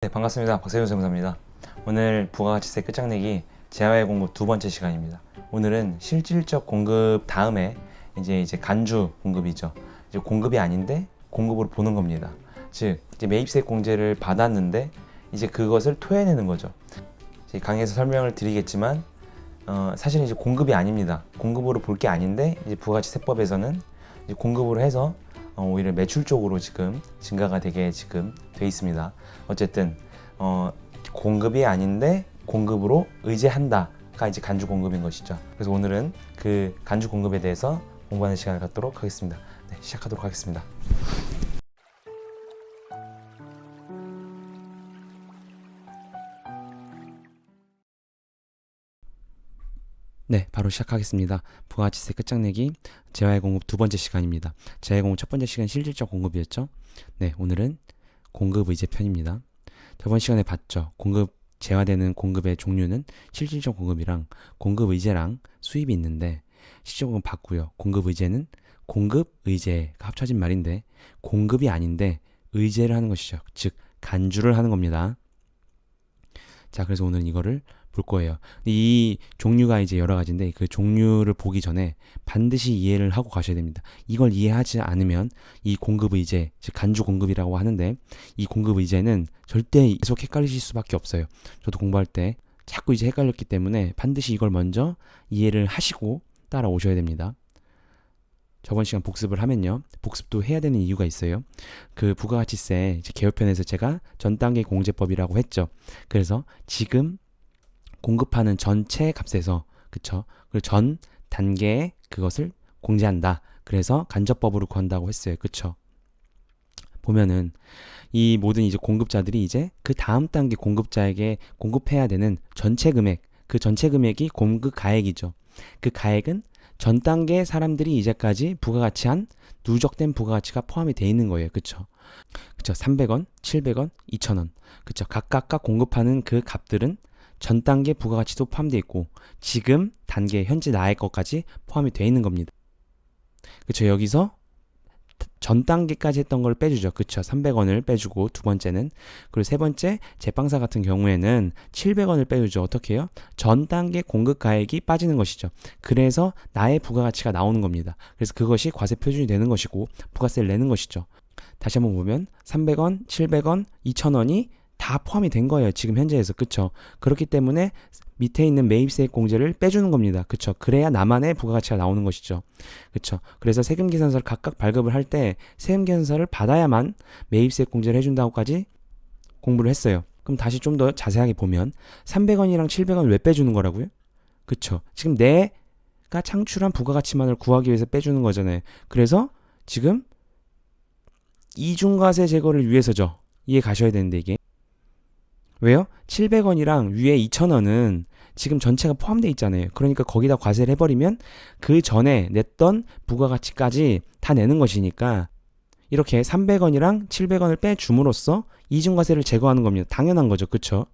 네, 반갑습니다. 박세윤 세무사입니다. 오늘 부가가치세 끝장내기 재화의 공급 두 번째 시간입니다. 오늘은 실질적 공급 다음에 이제 간주 공급이죠. 이제 공급이 아닌데 공급으로 보는 겁니다. 즉 이제 매입세 공제를 받았는데 이제 그것을 토해내는 거죠. 이제 강의에서 설명을 드리겠지만 사실은 이제 공급이 아닙니다. 공급으로 볼 게 아닌데 이제 부가가치세법에서는 이제 공급으로 해서 오히려 매출 쪽으로 지금 증가가 되게 지금 돼 있습니다. 어쨌든 공급이 아닌데 공급으로 의제한다가 이제 간주 공급인 것이죠. 그래서 오늘은 그 간주 공급에 대해서 공부하는 시간을 갖도록 하겠습니다. 네, 시작하도록 하겠습니다. 네, 바로 시작하겠습니다. 부가가치세 끝장내기 재화의 공급 두 번째 시간입니다. 재화의 공급 첫 번째 시간 실질적 공급이었죠. 네, 오늘은 공급 의제 편입니다. 저번 시간에 봤죠. 공급 재화되는 공급의 종류는 실질적 공급이랑 공급 의제랑 수입이 있는데 실질적 공급 봤고요. 공급 의제는 공급 의제가 합쳐진 말인데 공급이 아닌데 의제를 하는 것이죠. 즉 간주를 하는 겁니다. 자, 그래서 오늘은 이거를 볼 거예요. 이 종류가 이제 여러 가지인데 그 종류를 보기 전에 반드시 이해를 하고 가셔야 됩니다. 이걸 이해하지 않으면 이 공급 의제, 즉 간주 공급이라고 하는데 이 공급 의제는 절대 계속 헷갈리실 수밖에 없어요. 저도 공부할 때 자꾸 이제 헷갈렸기 때문에 반드시 이걸 먼저 이해를 하시고 따라오셔야 됩니다. 저번 시간 복습을 하면요. 복습도 해야 되는 이유가 있어요. 그 부가가치세 개요편에서 제가 전 단계 공제법이라고 했죠. 그래서 지금 공급하는 전체 값에서 그쵸? 그리고 전 단계에 그것을 공제한다. 그래서 간접법으로 구한다고 했어요. 그쵸? 보면은 이 모든 이제 공급자들이 이제 그 다음 단계 공급자에게 공급해야 되는 전체 금액, 그 전체 금액이 공급 가액이죠. 그 가액은 전 단계 사람들이 이제까지 부가가치한 누적된 부가가치가 포함이 돼 있는 거예요. 그쵸? 그쵸? 300원, 700원, 2,000원. 그쵸? 각각각 공급하는 그 값들은 전 단계 부가가치도 포함되어 있고 지금 단계 현재 나의 것까지 포함이 되어 있는 겁니다. 그쵸? 여기서 전 단계까지 했던 걸 빼주죠. 그쵸? 300원을 빼주고 두 번째는 그리고 세 번째 제빵사 같은 경우에는 700원을 빼주죠. 어떻게 해요? 전 단계 공급 가액이 빠지는 것이죠. 그래서 나의 부가가치가 나오는 겁니다. 그래서 그것이 과세 표준이 되는 것이고 부가세를 내는 것이죠. 다시 한번 보면 300원, 700원, 2,000원이 다 포함이 된 거예요. 지금 현재에서. 그쵸? 그렇기 때문에 밑에 있는 매입세액 공제를 빼주는 겁니다. 그쵸? 그래야 나만의 부가가치가 나오는 것이죠. 그쵸? 그래서 세금계산서를 각각 발급을 할 때 세금계산서를 받아야만 매입세액 공제를 해준다고까지 공부를 했어요. 그럼 다시 좀 더 자세하게 보면 300원이랑 700원 왜 빼주는 거라고요? 그쵸? 지금 내가 창출한 부가가치만을 구하기 위해서 빼주는 거잖아요. 그래서 지금 이중과세 제거를 위해서죠. 이해 가셔야 되는데 이게 왜요? 700원이랑 위에 2,000원은 지금 전체가 포함되어 있잖아요. 그러니까 거기다 과세를 해버리면 그 전에 냈던 부가가치까지 다 내는 것이니까 이렇게 300원이랑 700원을 빼줌으로써 이중과세를 제거하는 겁니다. 당연한 거죠. 그쵸?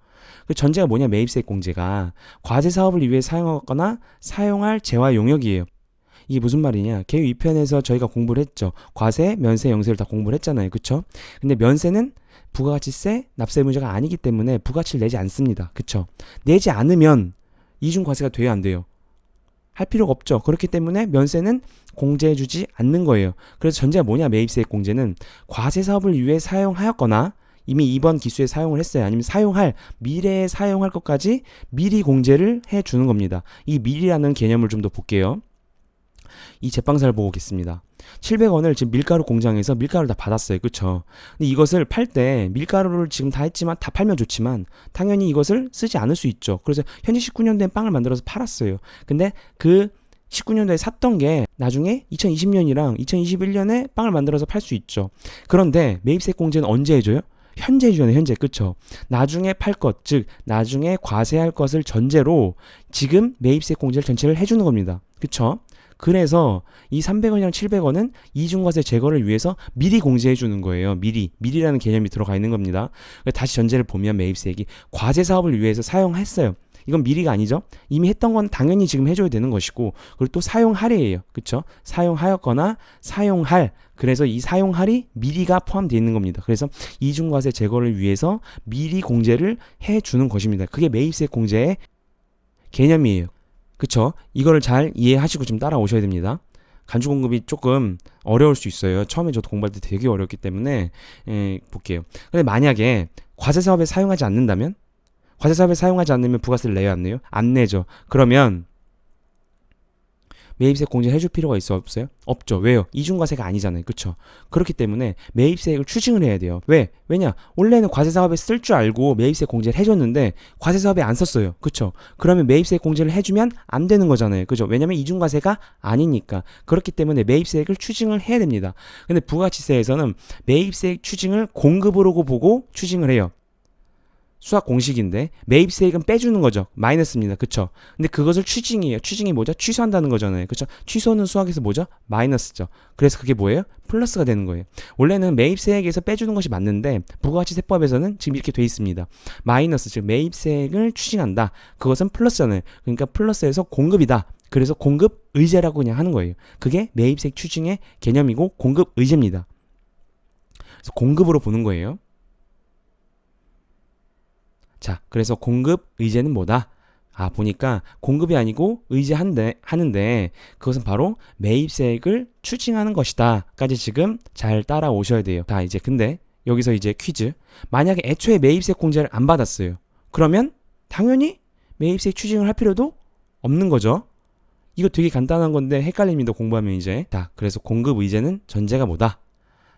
그 전제가 뭐냐? 매입세액 공제가 과세 사업을 위해 사용하거나 사용할 재화 용역이에요. 이게 무슨 말이냐? 개요 2편에서 저희가 공부를 했죠. 과세, 면세, 영세를 다 공부를 했잖아요. 그쵸? 근데 면세는 부가가치세, 납세 의무자가 아니기 때문에 부가치를 내지 않습니다. 그쵸? 내지 않으면 이중과세가 돼야 안 돼요. 할 필요가 없죠. 그렇기 때문에 면세는 공제해주지 않는 거예요. 그래서 전제가 뭐냐? 매입세액 공제는 과세 사업을 위해 사용하였거나 이미 이번 기수에 사용을 했어요. 아니면 미래에 사용할 것까지 미리 공제를 해주는 겁니다. 이 미리라는 개념을 좀 더 볼게요. 이 제빵사를 보고 오겠습니다. 700원을 지금 밀가루 공장에서 밀가루를 다 받았어요. 그쵸? 근데 이것을 팔 때 밀가루를 지금 다 했지만 다 팔면 좋지만 당연히 이것을 쓰지 않을 수 있죠. 그래서 현재 19년도에 빵을 만들어서 팔았어요. 근데 그 19년도에 샀던 게 나중에 2020년이랑 2021년에 빵을 만들어서 팔 수 있죠. 그런데 매입세 공제는 언제 해줘요? 현재 해주잖아요. 현재. 그쵸? 나중에 팔 것, 즉 나중에 과세할 것을 전제로 지금 매입세 공제를 전체를 해주는 겁니다. 그쵸? 그래서 이 300원이랑 700원은 이중과세 제거를 위해서 미리 공제해 주는 거예요. 미리라는 개념이 들어가 있는 겁니다. 다시 전제를 보면 매입세액이 과세 사업을 위해서 사용했어요. 이건 미리가 아니죠. 이미 했던 건 당연히 지금 해줘야 되는 것이고, 그리고 또 사용할이에요. 그쵸? 사용하였거나 사용할. 그래서 이 사용할이 미리가 포함되어 있는 겁니다. 그래서 이중과세 제거를 위해서 미리 공제를 해주는 것입니다. 그게 매입세 공제의 개념이에요. 그쵸? 이거를 잘 이해하시고 좀 따라오셔야 됩니다. 간주 공급이 조금 어려울 수 있어요. 처음에 저도 공부할 때 되게 어렵기 때문에 볼게요. 근데 만약에 과세 사업에 사용하지 않는다면, 과세 사업에 사용하지 않으면 부가세를 내요, 안 내요? 안 내죠. 그러면 매입세 공제 해줄 필요가 있어, 없어요? 없죠. 왜요? 이중과세가 아니잖아요. 그쵸? 그렇기 때문에 매입세액을 추징을 해야 돼요. 왜냐? 원래는 과세사업에 쓸 줄 알고 매입세 공제를 해줬는데 과세사업에 안 썼어요. 그쵸? 그러면 매입세 공제를 해주면 안 되는 거잖아요. 그죠? 왜냐면 이중과세가 아니니까. 그렇기 때문에 매입세액을 추징을 해야 됩니다. 근데 부가치세에서는 매입세액 추징을 공급으로 보고 추징을 해요. 수학 공식인데 매입세액은 빼주는 거죠. 마이너스입니다. 그쵸? 근데 그것을 추징이에요. 추징이 뭐죠? 취소한다는 거잖아요. 그쵸? 취소는 수학에서 뭐죠? 마이너스죠. 그래서 그게 뭐예요? 플러스가 되는 거예요. 원래는 매입세액에서 빼주는 것이 맞는데 부가가치세법에서는 지금 이렇게 돼 있습니다. 마이너스, 즉 매입세액을 추징한다. 그것은 플러스잖아요. 그러니까 플러스에서 공급이다. 그래서 공급 의제라고 그냥 하는 거예요. 그게 매입세액 추징의 개념이고 공급 의제입니다. 그래서 공급으로 보는 거예요. 자, 그래서 공급 의제는 뭐다? 보니까 공급이 아니고 하는데 그것은 바로 매입세액을 추징하는 것이다 까지 지금 잘 따라오셔야 돼요. 자, 이제 근데 여기서 이제 퀴즈. 만약에 애초에 매입세 공제를 안 받았어요. 그러면 당연히 매입세액 추징을 할 필요도 없는 거죠. 이거 되게 간단한 건데 헷갈립니다, 공부하면 이제. 자, 그래서 공급 의제는 전제가 뭐다?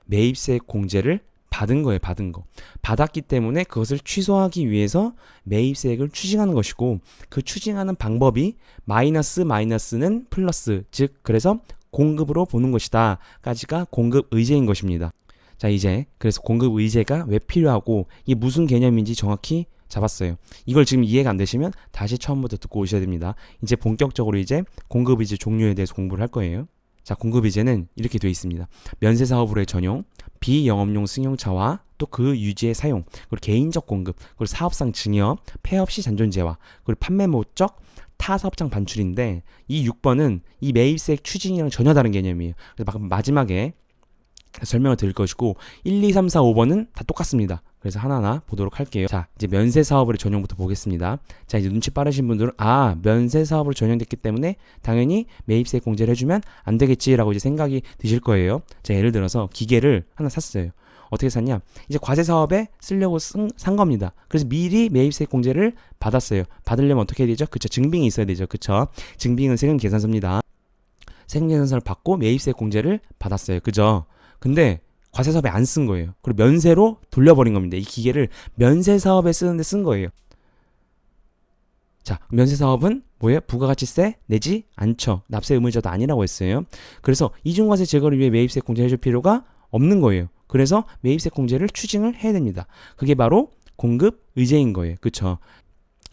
매입세액 공제를 받은 거예요. 받은 거. 받았기 때문에 그것을 취소하기 위해서 매입세액을 추징하는 것이고, 그 추징하는 방법이 마이너스는 플러스, 즉 그래서 공급으로 보는 것이다 까지가 공급 의제인 것입니다. 자, 이제 그래서 공급 의제가 왜 필요하고 이게 무슨 개념인지 정확히 잡았어요. 이걸 지금 이해가 안 되시면 다시 처음부터 듣고 오셔야 됩니다. 이제 본격적으로 이제 공급 의제 종류에 대해서 공부를 할 거예요. 자, 공급 의제는 이렇게 되어 있습니다. 면세 사업으로의 전용, 비영업용 승용차와 또 그 유지의 사용, 그리고 개인적 공급, 그리고 사업상 증여, 폐업 시 잔존재화, 그리고 판매 목적 타 사업장 반출인데, 이 6번은 이 매입세액 추징이랑 전혀 다른 개념이에요. 그래서 마지막에 설명을 드릴 것이고 1, 2, 3, 4, 5번은 다 똑같습니다. 그래서 하나하나 보도록 할게요. 자, 이제 면세 사업으로 전용부터 보겠습니다. 자, 이제 눈치 빠르신 분들은 면세 사업으로 전용됐기 때문에 당연히 매입세 공제를 해주면 안 되겠지라고 이제 생각이 드실 거예요. 자, 예를 들어서 기계를 하나 샀어요. 어떻게 샀냐? 이제 과세 사업에 쓰려고 산 겁니다. 그래서 미리 매입세 공제를 받았어요. 받으려면 어떻게 해야 되죠? 그쵸? 증빙이 있어야 되죠. 그쵸? 증빙은 세금 계산서입니다. 세금 계산서를 받고 매입세 공제를 받았어요. 그죠? 근데 과세 사업에 안 쓴 거예요. 그리고 면세로 돌려버린 겁니다. 이 기계를 면세 사업에 쓰는데 쓴 거예요. 자, 면세 사업은 뭐예요? 부가가치세 내지 않죠. 납세 의무자도 아니라고 했어요. 그래서 이중과세 제거를 위해 매입세 공제 해줄 필요가 없는 거예요. 그래서 매입세 공제를 추징을 해야 됩니다. 그게 바로 공급 의제인 거예요. 그쵸?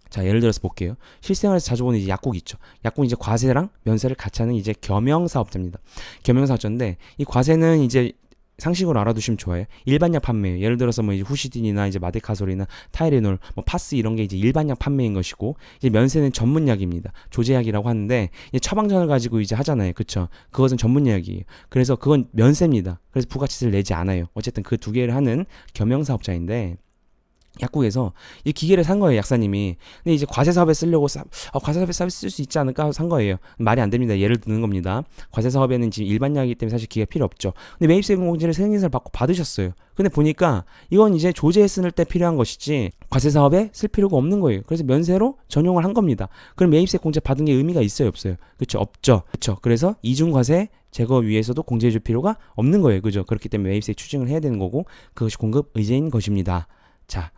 자, 예를 들어서 볼게요. 실생활에서 자주 보는 이제 약국 있죠. 약국 이제 과세랑 면세를 같이 하는 이제 겸용사업자입니다. 겸용사업자인데 이 과세는 이제 상식으로 알아두시면 좋아요. 일반약 판매예요. 예를 들어서 뭐 이제 후시딘이나 이제 마데카솔이나 타이레놀, 뭐 파스 이런 게 이제 일반약 판매인 것이고, 이제 면세는 전문약입니다. 조제약이라고 하는데 이제 처방전을 가지고 이제 하잖아요. 그쵸? 그것은 전문약이에요. 그래서 그건 면세입니다. 그래서 부가치세를 내지 않아요. 어쨌든 그 두 개를 하는 겸용사업자인데, 약국에서 이 기계를 산 거예요, 약사님이. 근데 이제 과세 사업에 쓰려고 과세 사업에 쓸 수 있지 않을까 하고 산 거예요. 말이 안 됩니다. 예를 드는 겁니다. 과세 사업에는 지금 일반약이기 때문에 사실 기계가 필요 없죠. 근데 매입세 공제를 세금계산을 받고 받으셨어요. 근데 보니까 이건 이제 조제에 쓸 때 필요한 것이지 과세 사업에 쓸 필요가 없는 거예요. 그래서 면세로 전용을 한 겁니다. 그럼 매입세 공제 받은 게 의미가 있어요, 없어요? 그렇죠, 없죠. 그렇죠. 그래서 이중과세 제거 위해서도 공제해 줄 필요가 없는 거예요. 그죠? 그렇기 때문에 매입세 추징을 해야 되는 거고, 그것이 공급 의제인 것입니다. 자,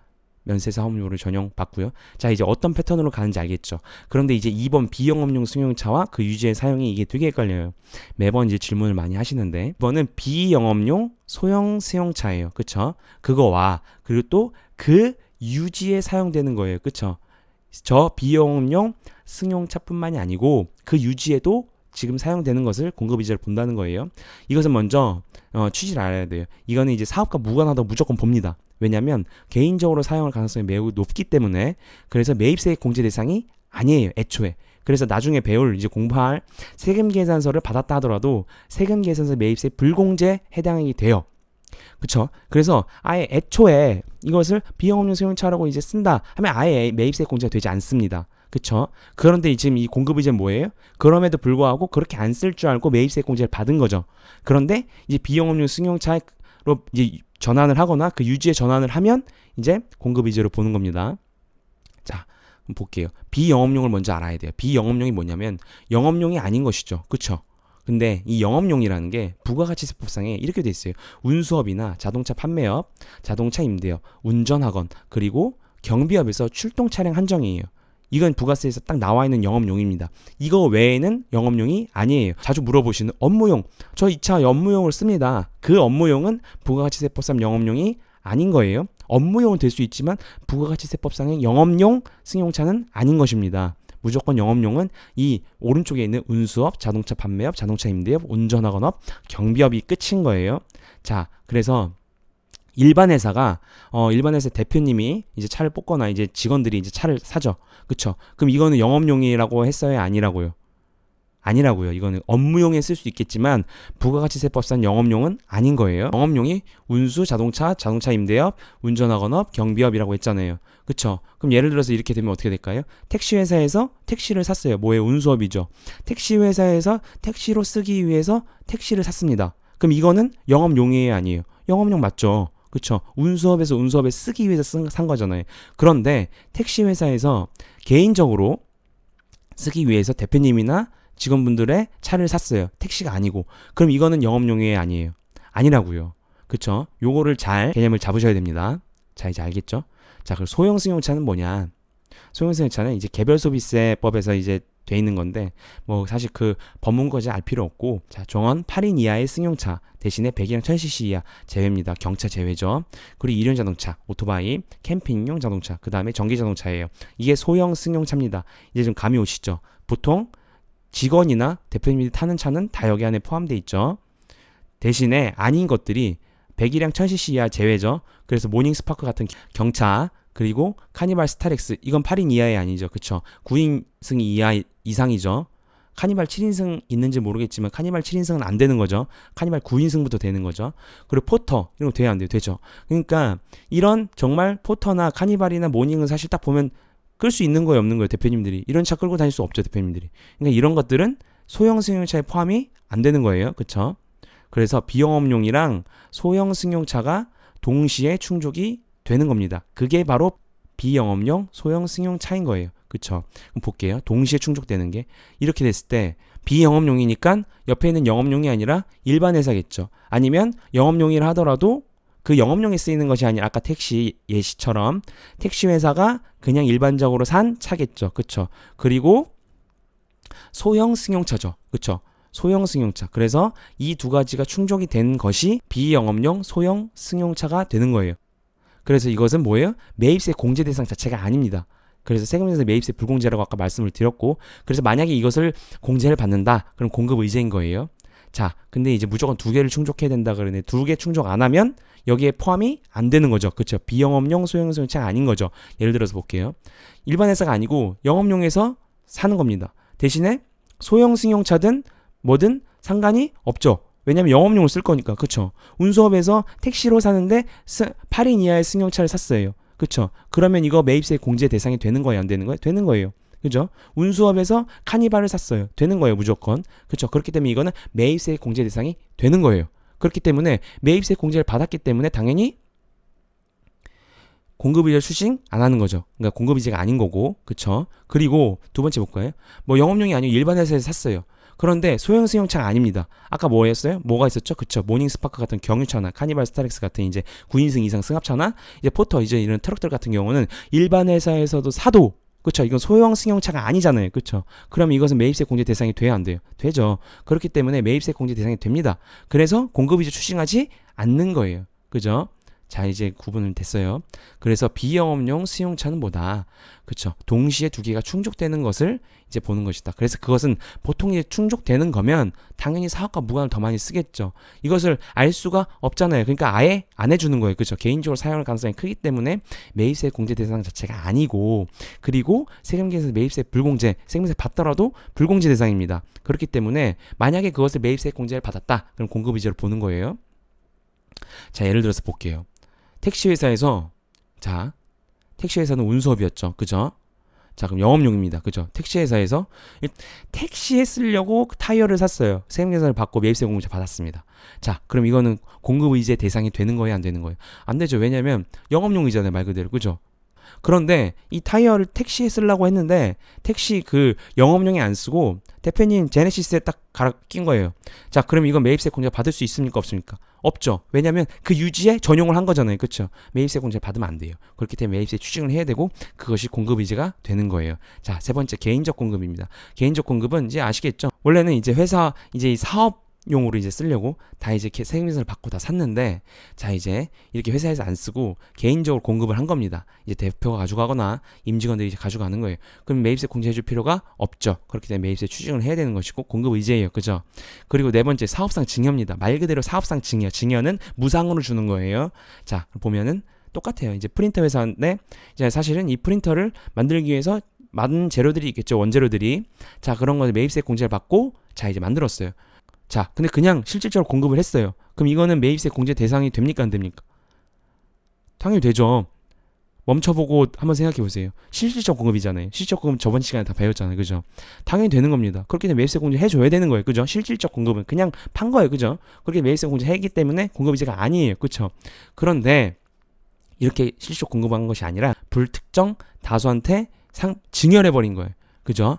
면세 사업료를 전용받고요. 자, 이제 어떤 패턴으로 가는지 알겠죠? 그런데 이제 2번 비영업용 승용차와 그 유지의 사용이 이게 되게 헷갈려요. 매번 이제 질문을 많이 하시는데, 이번은 비영업용 소형 승용차예요. 그쵸? 그거와 그리고 또 그 유지에 사용되는 거예요. 그쵸? 저 비영업용 승용차뿐만이 아니고 그 유지에도 지금 사용되는 것을 공급이자를 본다는 거예요. 이것은 먼저 취지를 알아야 돼요. 이거는 이제 사업과 무관하다고 무조건 봅니다. 왜냐면 개인적으로 사용할 가능성이 매우 높기 때문에. 그래서 매입세 공제 대상이 아니에요, 애초에. 그래서 나중에 배울 이제 공부할 세금계산서를 받았다 하더라도 세금계산서 매입세 불공제에 해당이 돼요. 그쵸? 그래서 아예 애초에 이것을 비영업용 승용차라고 이제 쓴다 하면 아예 매입세 공제가 되지 않습니다. 그쵸? 그런데 지금 이 공급의제는 뭐예요? 그럼에도 불구하고 그렇게 안 쓸 줄 알고 매입세 공제를 받은 거죠. 그런데 이제 비영업용 승용차로 이제 전환을 하거나 그 유지에 전환을 하면 이제 공급의제로 보는 겁니다. 자, 그럼 볼게요. 비영업용을 먼저 알아야 돼요. 비영업용이 뭐냐면 영업용이 아닌 것이죠. 그쵸? 근데 이 영업용이라는 게 부가가치세법상에 이렇게 돼 있어요. 운수업이나 자동차 판매업, 자동차 임대업, 운전학원, 그리고 경비업에서 출동 차량 한정이에요. 이건 부가세에서 딱 나와 있는 영업용입니다. 이거 외에는 영업용이 아니에요. 자주 물어보시는 업무용. 저 이 차 업무용을 씁니다. 그 업무용은 부가가치세법상 영업용이 아닌 거예요. 업무용은 될 수 있지만 부가가치세법상의 영업용 승용차는 아닌 것입니다. 무조건 영업용은 이 오른쪽에 있는 운수업, 자동차 판매업, 자동차 임대업, 운전학원업, 경비업이 끝인 거예요. 자, 그래서 일반 회사 대표님이 이제 차를 뽑거나 이제 직원들이 이제 차를 사죠. 그쵸? 그럼 이거는 영업용이라고 했어요? 아니라고요? 아니라고요. 이거는 업무용에 쓸 수 있겠지만 부가가치세법상 영업용은 아닌 거예요. 영업용이 운수, 자동차, 자동차 임대업, 운전학원업, 경비업이라고 했잖아요. 그쵸? 그럼 예를 들어서 이렇게 되면 어떻게 될까요? 택시회사에서 택시를 샀어요. 뭐예요? 운수업이죠. 택시회사에서 택시로 쓰기 위해서 택시를 샀습니다. 그럼 이거는 영업용이에요? 아니에요? 영업용 맞죠? 그쵸? 운수업에서 운수업에 쓰기 위해서 산 거잖아요. 그런데 택시회사에서 개인적으로 쓰기 위해서 대표님이나 직원분들의 차를 샀어요. 택시가 아니고. 그럼 이거는 영업용이 아니에요. 아니라고요. 그쵸? 요거를 잘 개념을 잡으셔야 됩니다. 자, 이제 알겠죠? 자, 그럼 소형 승용차는 뭐냐? 소형 승용차는 이제 개별소비세법에서 이제 돼 있는 건데 뭐 사실 그 법문까지 알 필요 없고, 자, 종원 8인 이하의 승용차 대신에 100이랑 1000cc 이하 제외입니다. 경차 제외죠. 그리고 일용 자동차, 오토바이, 캠핑용 자동차, 그 다음에 전기 자동차예요. 이게 소형 승용차입니다. 이제 좀 감이 오시죠? 보통 직원이나 대표님이 타는 차는 다 여기 안에 포함되어 있죠. 대신에 아닌 것들이 100이랑 1000cc 이하 제외죠. 그래서 모닝스파크 같은 경차, 그리고 카니발 스타렉스, 이건 8인 이하이 아니죠. 그쵸? 9인승 이상이죠. 카니발 7인승 있는지 모르겠지만 카니발 7인승은 안 되는 거죠. 카니발 9인승부터 되는 거죠. 그리고 포터 이런 거 돼야 안 돼요? 되죠. 그러니까 이런 정말 포터나 카니발이나 모닝은 사실 딱 보면 끌 수 있는 거예요, 없는 거예요? 대표님들이 이런 차 끌고 다닐 수 없죠, 대표님들이. 그러니까 이런 것들은 소형 승용차에 포함이 안 되는 거예요. 그쵸? 그래서 비영업용이랑 소형 승용차가 동시에 충족이 되는 겁니다. 그게 바로 비영업용 소형 승용차인 거예요. 그쵸? 그럼 볼게요. 동시에 충족되는 게 이렇게 됐을 때 비영업용이니까 옆에 있는 영업용이 아니라 일반 회사겠죠. 아니면 영업용이라 하더라도 그 영업용에 쓰이는 것이 아니라 아까 택시 예시처럼 택시 회사가 그냥 일반적으로 산 차겠죠. 그쵸? 그리고 소형 승용차죠. 그쵸? 소형 승용차. 그래서 이 두 가지가 충족이 된 것이 비영업용 소형 승용차가 되는 거예요. 그래서 이것은 뭐예요? 매입세 공제 대상 자체가 아닙니다. 그래서 세금에서 매입세 불공제라고 아까 말씀을 드렸고, 그래서 만약에 이것을 공제를 받는다, 그럼 공급 의제인 거예요. 자, 근데 이제 무조건 두 개를 충족해야 된다 그러네. 두 개 충족 안 하면 여기에 포함이 안 되는 거죠. 그렇죠? 비영업용 소형 승용차가 아닌 거죠. 예를 들어서 볼게요. 일반 회사가 아니고 영업용에서 사는 겁니다. 대신에 소형 승용차든 뭐든 상관이 없죠. 왜냐면 영업용을 쓸 거니까. 그쵸? 운수업에서 택시로 사는데 8인 이하의 승용차를 샀어요. 그쵸? 그러면 이거 매입세 공제 대상이 되는 거예요? 안 되는 거예요? 되는 거예요. 그죠? 운수업에서 카니발을 샀어요. 되는 거예요, 무조건. 그쵸? 그렇기 때문에 이거는 매입세 공제 대상이 되는 거예요. 그렇기 때문에 매입세 공제를 받았기 때문에 당연히 공급이자 추징 안 하는 거죠. 그러니까 공급이자가 아닌 거고. 그쵸? 그리고 두 번째 볼까요? 뭐 영업용이 아니고 일반 회사에서 샀어요. 그런데 소형 승용차가 아닙니다. 아까 뭐였어요? 뭐가 있었죠? 그쵸? 모닝스파크 같은 경유차나 카니발 스타렉스 같은 이제 9인승 이상 승합차나 이제 포터 이제 이런 트럭들 같은 경우는 일반 회사에서도 사도, 그쵸? 이건 소형 승용차가 아니잖아요. 그쵸? 그럼 이것은 매입세 공제 대상이 돼야 안 돼요? 되죠. 그렇기 때문에 매입세 공제 대상이 됩니다. 그래서 공급이자 추징하지 않는 거예요. 그죠? 자, 이제 구분은 됐어요. 그래서 비영업용 승용차는 뭐다? 그쵸? 동시에 두 개가 충족되는 것을 이제 보는 것이다. 그래서 그것은 보통 이제 충족되는 거면 당연히 사업과 무관을 더 많이 쓰겠죠. 이것을 알 수가 없잖아요. 그러니까 아예 안 해주는 거예요. 그쵸? 개인적으로 사용할 가능성이 크기 때문에 매입세 공제 대상 자체가 아니고, 그리고 세금계에서 매입세 불공제, 세금세 받더라도 불공제 대상입니다. 그렇기 때문에 만약에 그것을 매입세 공제를 받았다, 그럼 공급의제로 보는 거예요. 자, 예를 들어서 볼게요. 택시회사에서, 자, 택시회사는 운수업이었죠. 그죠? 자, 그럼 영업용입니다. 그죠? 택시회사에서 택시에 쓰려고 타이어를 샀어요. 세금계산을 받고 매입세 공제 받았습니다. 자, 그럼 이거는 공급의제 대상이 되는 거예요? 안 되는 거예요? 안 되죠. 왜냐면 영업용이잖아요. 말 그대로. 그죠? 그런데 이 타이어를 택시에 쓰려고 했는데 택시 그 영업용에 안 쓰고 대표님 제네시스에 딱 갈아 낀 거예요. 자, 그럼 이건 매입세 공제 받을 수 있습니까? 없습니까? 없죠. 왜냐면 그 유지에 전용을 한 거잖아요. 그렇죠? 매입세 공제 받으면 안 돼요. 그렇기 때문에 매입세 추징을 해야 되고 그것이 공급의제가 되는 거예요. 자, 세 번째 개인적 공급입니다. 개인적 공급은 이제 아시겠죠? 원래는 이제 회사 이제 이 사업용으로 이제 쓰려고 다 이제 세금계산을 받고 다 샀는데, 자, 이제 이렇게 회사에서 안 쓰고 개인적으로 공급을 한 겁니다. 이제 대표가 가져가거나 임직원들이 이제 가져가는 거예요. 그럼 매입세 공제해줄 필요가 없죠. 그렇기 때문에 매입세 추징을 해야 되는 것이고 공급 의제예요. 그죠? 그리고 네 번째 사업상 증여입니다. 말 그대로 사업상 증여. 증여는 무상으로 주는 거예요. 자, 보면은 똑같아요. 이제 프린터 회사인데 이제 사실은 이 프린터를 만들기 위해서 많은 재료들이 있겠죠. 원재료들이. 자, 그런 거 매입세 공제를 받고 자, 이제 만들었어요. 자, 근데 그냥 실질적으로 공급을 했어요. 그럼 이거는 매입세 공제 대상이 됩니까? 안 됩니까? 당연히 되죠. 멈춰보고 한번 생각해 보세요. 실질적 공급이잖아요. 실질적 공급 저번 시간에 다 배웠잖아요. 그죠? 당연히 되는 겁니다. 그렇기 때문에 매입세 공제 해줘야 되는 거예요. 그죠? 실질적 공급은 그냥 판 거예요. 그죠? 그렇게 매입세 공제 했기 때문에 공급의제가 아니에요. 그쵸? 그런데 이렇게 실질적 공급한 것이 아니라 불특정 다수한테 증여해버린 거예요. 그죠?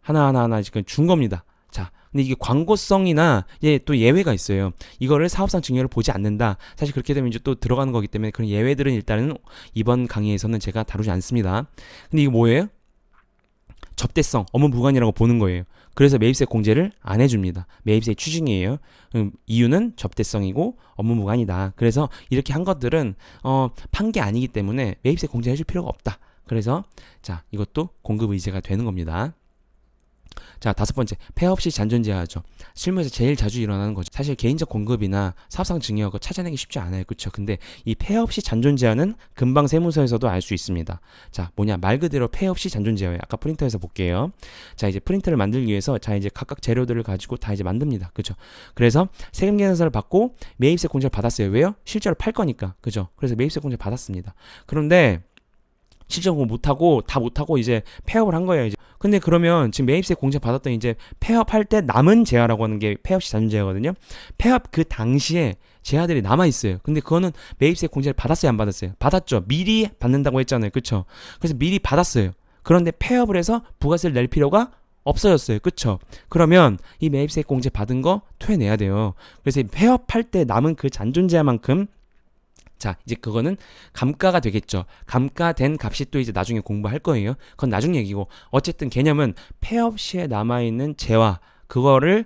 하나하나 지금 준 겁니다. 자, 근데 이게 광고성이나 또 예외가 있어요. 이거를 사업상 증여를 보지 않는다. 사실 그렇게 되면 이제 또 들어가는 거기 때문에 그런 예외들은 일단은 이번 강의에서는 제가 다루지 않습니다. 근데 이거 뭐예요? 접대성, 업무 무관이라고 보는 거예요. 그래서 매입세 공제를 안 해줍니다. 매입세 추징이에요. 이유는 접대성이고 업무 무관이다. 그래서 이렇게 한 것들은 판 게 아니기 때문에 매입세 공제해줄 필요가 없다. 그래서 자, 이것도 공급 의제가 되는 겁니다. 자, 다섯 번째, 폐업 시 잔존 제하죠. 실무에서 제일 자주 일어나는 거죠. 사실 개인적 공급이나 사업상 증여하고 찾아내기 쉽지 않아요. 그렇죠? 근데 이 폐업 시 잔존 제하는 금방 세무서에서도 알 수 있습니다. 자, 뭐냐, 말 그대로 폐업 시 잔존 제하예요. 아까 프린터에서 볼게요. 자, 이제 프린터를 만들기 위해서 자, 이제 각각 재료들을 가지고 다 이제 만듭니다. 그죠? 그래서 세금 계산서를 받고 매입세 공제를 받았어요. 왜요? 실제로 팔 거니까. 그죠? 그래서 매입세 공제 받았습니다. 그런데 실전 공부 못하고 다 못하고 이제 폐업을 한 거예요. 이제. 근데 그러면 지금 매입세 공제 받았던 이제 폐업할 때 남은 제하라고 하는 게 폐업 시 잔존 제하거든요. 폐업 그 당시에 제하들이 남아 있어요. 근데 그거는 매입세 공제를 받았어요, 안 받았어요? 받았죠. 미리 받는다고 했잖아요. 그쵸? 그래서 미리 받았어요. 그런데 폐업을 해서 부가세를 낼 필요가 없어졌어요. 그쵸? 그러면 이 매입세 공제 받은 거 토해내야 돼요. 그래서 폐업할 때 남은 그 잔존 제하만큼 자, 이제 그거는 감가가 되겠죠. 감가된 값이 또 이제 나중에 공부할 거예요. 그건 나중 얘기고, 어쨌든 개념은 폐업 시에 남아있는 재화, 그거를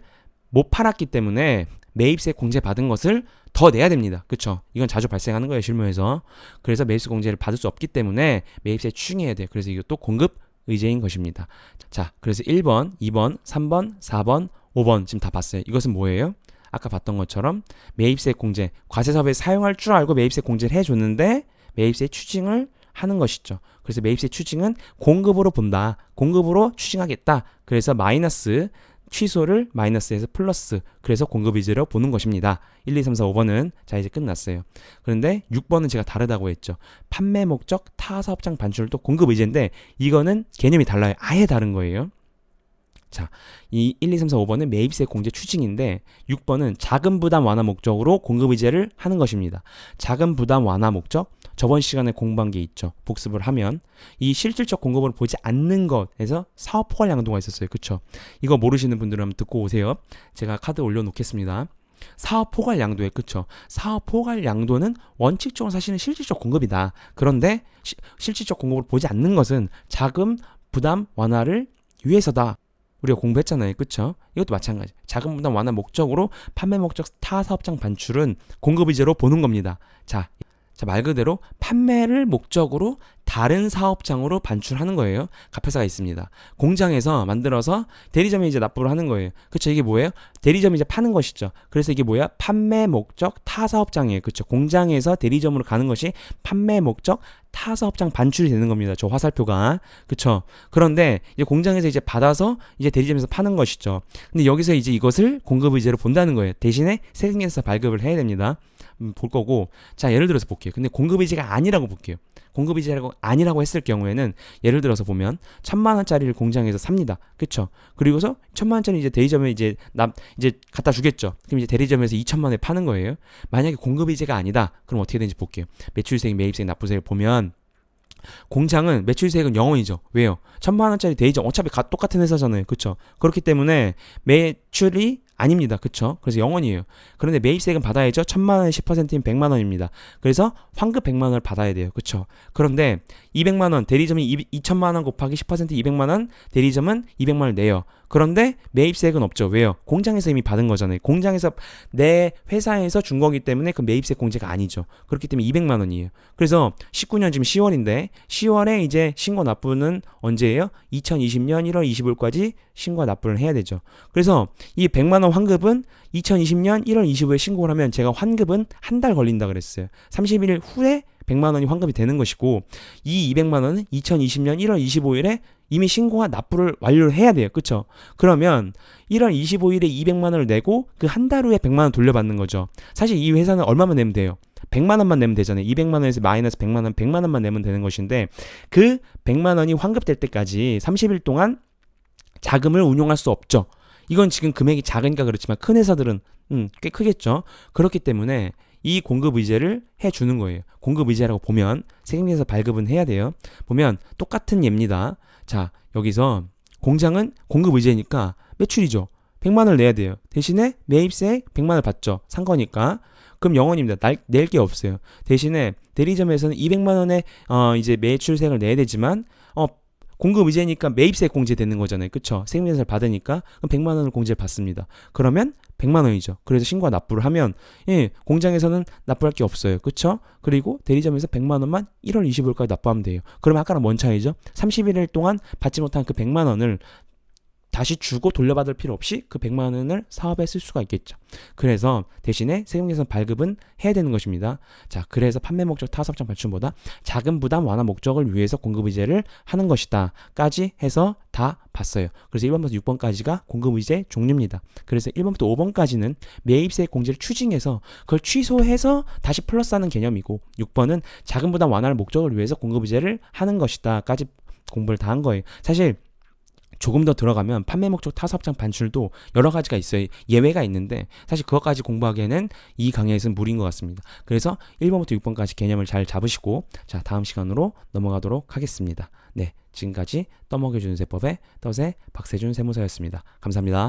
못 팔았기 때문에 매입세 공제 받은 것을 더 내야 됩니다. 그쵸? 이건 자주 발생하는 거예요, 실무에서. 그래서 매입세 공제를 받을 수 없기 때문에 매입세 추징해야 돼요. 그래서 이것도 공급 의제인 것입니다. 자, 그래서 1번, 2번, 3번, 4번, 5번 지금 다 봤어요. 이것은 뭐예요? 아까 봤던 것처럼 매입세 공제, 과세사업에 사용할 줄 알고 매입세 공제를 해줬는데 매입세 추징을 하는 것이죠. 그래서 매입세 추징은 공급으로 본다. 공급으로 추징하겠다. 그래서 마이너스, 취소를 마이너스에서 플러스, 그래서 공급의제로 보는 것입니다. 1, 2, 3, 4, 5번은 자, 이제 끝났어요. 그런데 6번은 제가 다르다고 했죠. 판매 목적 타사업장 반출도 공급의제인데 이거는 개념이 달라요. 아예 다른 거예요. 자, 이 1, 2, 3, 4, 5번은 매입세 공제 추징인데 6번은 자금 부담 완화 목적으로 공급의제를 하는 것입니다. 자금 부담 완화 목적, 저번 시간에 공부한 게 있죠. 복습을 하면 이 실질적 공급을 보지 않는 것에서 사업 포괄 양도가 있었어요. 그쵸? 이거 모르시는 분들은 한번 듣고 오세요. 제가 카드 올려놓겠습니다. 사업 포괄 양도에, 그쵸? 사업 포괄 양도는 원칙적으로 사실은 실질적 공급이다. 그런데 실질적 공급을 보지 않는 것은 자금 부담 완화를 위해서다. 우리가 공부했잖아요. 그쵸? 이것도 마찬가지. 자금 부담 완화 목적으로 판매 목적 타 사업장 반출은 공급의제로 보는 겁니다. 자, 자, 말 그대로 판매를 목적으로 다른 사업장으로 반출하는 거예요. 갑회사가 있습니다. 공장에서 만들어서 대리점에 이제 납부를 하는 거예요. 그쵸? 이게 뭐예요? 대리점이 이제 파는 것이죠. 그래서 이게 뭐야? 판매 목적 타 사업장이에요. 그쵸? 공장에서 대리점으로 가는 것이 판매 목적 타 사업장 반출이 되는 겁니다. 저 화살표가. 그쵸? 그런데 이제 공장에서 이제 받아서 이제 대리점에서 파는 것이죠. 근데 여기서 이제 이것을 공급의제로 본다는 거예요. 대신에 세금에서 발급을 해야 됩니다. 볼 거고. 자, 예를 들어서 볼게요. 근데 공급의제가 아니라고 볼게요. 공급의제라고 아니라고 했을 경우에는 예를 들어서 보면 1,000만원짜리를 공장에서 삽니다. 그쵸? 그리고서 1,000만원짜리 이제 대리점에 이제 갖다 주겠죠. 그럼 이제 대리점에서 2,000만원에 파는 거예요. 만약에 공급의제가 아니다. 그럼 어떻게 되는지 볼게요. 매출세액, 매입세액, 납부세액을 보면 공장은 매출세액은 0원이죠. 왜요? 1,000만원짜리 대리점 어차피 똑같은 회사잖아요. 그쵸? 그렇기 때문에 매출이 아닙니다. 그쵸? 그래서 0원이에요. 그런데 매입세액은 받아야죠. 1,000만원의 10%인 100만원입니다. 그래서 환급 100만원을 받아야 돼요. 그쵸? 그런데 200만원, 대리점이 2,000만원 곱하기 10% 200만원, 대리점은 200만원을 내요. 그런데 매입세액은 없죠. 왜요? 공장에서 이미 받은 거잖아요. 공장에서 내 회사에서 준 거기 때문에 그 매입세 공제가 아니죠. 그렇기 때문에 200만원이에요. 그래서 19년 지금 10월인데 10월에 이제 신고 납부는 언제예요? 2020년 1월 25일까지 신고 납부를 해야 되죠. 그래서 이 100만원 환급은 2020년 1월 25일에 신고를 하면 제가 환급은 한 달 걸린다 그랬어요. 31일 후에 100만원이 환급이 되는 것이고 이 200만원은 2020년 1월 25일에 이미 신고와 납부를 완료를 해야 돼요. 그쵸? 그러면 1월 25일에 200만원을 내고 그 한 달 후에 100만원 돌려받는 거죠. 사실 이 회사는 얼마만 내면 돼요? 100만원만 내면 되잖아요. 200만원에서 마이너스 100만원, 100만원만 내면 되는 것인데 그 100만원이 환급될 때까지 30일 동안 자금을 운용할 수 없죠. 이건 지금 금액이 작으니까 그렇지만 큰 회사들은 꽤 크겠죠. 그렇기 때문에 이 공급의제를 해주는 거예요. 공급의제라고 보면 세금에서 발급은 해야 돼요. 보면 똑같은 예입니다. 자, 여기서 공장은 공급의제니까 매출이죠. 100만원을 내야 돼요. 대신에 매입세액 100만원을 받죠. 산 거니까. 그럼 0원입니다. 낼 게 없어요. 대신에 대리점에서는 200만원의 이제 매출세액을 내야 되지만 공급의제니까 매입세액 공제되는 거잖아요. 그쵸? 세금계산서를 받으니까 그럼 100만원을 공제를 받습니다. 그러면 100만원이죠. 그래서 신고와 납부를 하면 공장에서는 납부할 게 없어요. 그쵸? 그리고 대리점에서 100만원만 1월 25일까지 납부하면 돼요. 그러면 아까랑 뭔 차이죠? 31일 동안 받지 못한 그 100만원을 다시 주고 돌려받을 필요 없이 그 100만 원을 사업에 쓸 수가 있겠죠. 그래서 대신에 세금계산 발급은 해야 되는 것입니다. 자, 그래서 판매 목적 타사업장 발출보다 자금 부담 완화 목적을 위해서 공급의제를 하는 것이다 까지 해서 다 봤어요. 그래서 1번부터 6번까지가 공급의제 종류입니다. 그래서 1번부터 5번까지는 매입세액 공제를 추징해서 그걸 취소해서 다시 플러스하는 개념이고 6번은 자금 부담 완화를 목적을 위해서 공급의제를 하는 것이다 까지 공부를 다 한 거예요. 사실 조금 더 들어가면 판매 목적 타사업장 반출도 여러 가지가 있어요. 예외가 있는데 사실 그것까지 공부하기에는 이 강의에서는 무리인 것 같습니다. 그래서 1번부터 6번까지 개념을 잘 잡으시고 자, 다음 시간으로 넘어가도록 하겠습니다. 네, 지금까지 떠먹여주는 세법의 떠세 박세준 세무사였습니다. 감사합니다.